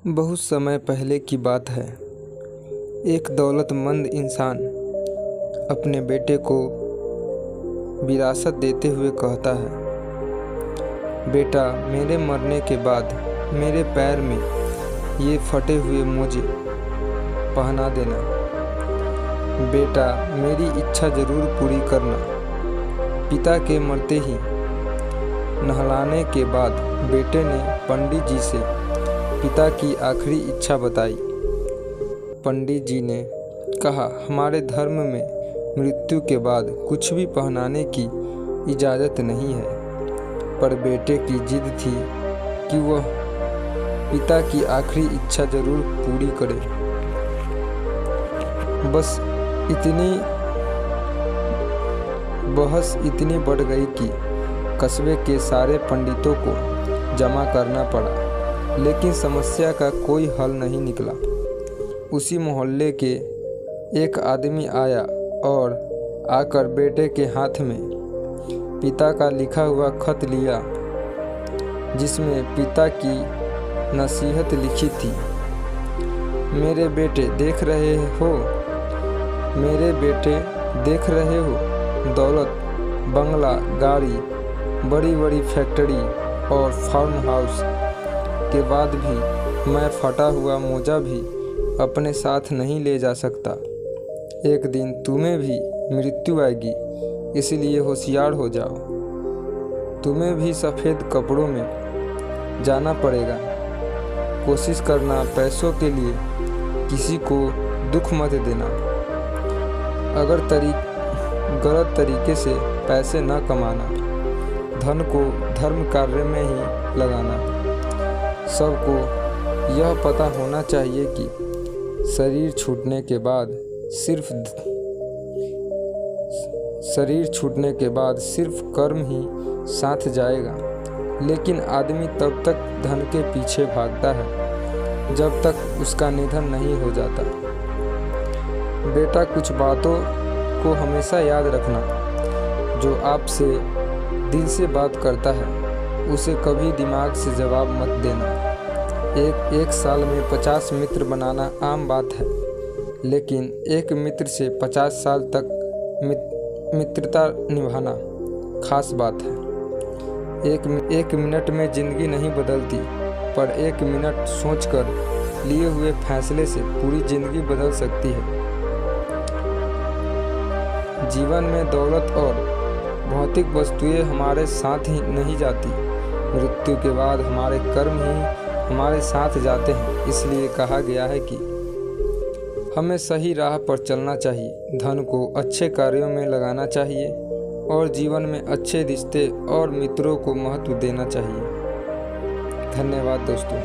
बहुत समय पहले की बात है। एक दौलतमंद इंसान अपने बेटे को विरासत देते हुए कहता है, बेटा, मेरे मरने के बाद मेरे पैर में ये फटे हुए मोजे पहना देना। बेटा, मेरी इच्छा ज़रूर पूरी करना। पिता के मरते ही नहलाने के बाद बेटे ने पंडित जी से पिता की आखिरी इच्छा बताई। पंडित जी ने कहा, हमारे धर्म में मृत्यु के बाद कुछ भी पहनाने की इजाज़त नहीं है, पर बेटे की जिद थी कि वह पिता की आखिरी इच्छा ज़रूर पूरी करे। बस बहस इतनी बढ़ गई कि कस्बे के सारे पंडितों को जमा करना पड़ा, लेकिन समस्या का कोई हल नहीं निकला। उसी मोहल्ले के एक आदमी आया और आकर बेटे के हाथ में पिता का लिखा हुआ खत लिया, जिसमें पिता की नसीहत लिखी थी। मेरे बेटे देख रहे हो, दौलत, बंगला, गाड़ी, बड़ी बड़ी फैक्ट्री और फार्म हाउस के बाद भी मैं फटा हुआ मोजा भी अपने साथ नहीं ले जा सकता। एक दिन तुम्हें भी मृत्यु आएगी, इसलिए होशियार हो जाओ। तुम्हें भी सफ़ेद कपड़ों में जाना पड़ेगा। कोशिश करना पैसों के लिए किसी को दुख मत देना। अगर गलत तरीके से पैसे न कमाना, धन को धर्म कार्य में ही लगाना। सबको यह पता होना चाहिए कि शरीर छूटने के बाद सिर्फ कर्म ही साथ जाएगा। लेकिन आदमी तब तक धन के पीछे भागता है जब तक उसका निधन नहीं हो जाता। बेटा, कुछ बातों को हमेशा याद रखना। जो आपसे दिल से बात करता है, उसे कभी दिमाग से जवाब मत देना। एक साल में 50 मित्र बनाना आम बात है, लेकिन एक मित्र से 50 साल तक मित्रता निभाना खास बात है। एक मिनट में ज़िंदगी नहीं बदलती, पर एक मिनट सोचकर लिए हुए फैसले से पूरी ज़िंदगी बदल सकती है। जीवन में दौलत और भौतिक वस्तुएं हमारे साथ ही नहीं जाती, मृत्यु के बाद हमारे कर्म ही हमारे साथ जाते हैं। इसलिए कहा गया है कि हमें सही राह पर चलना चाहिए, धन को अच्छे कार्यों में लगाना चाहिए और जीवन में अच्छे रिश्ते और मित्रों को महत्व देना चाहिए। धन्यवाद दोस्तों।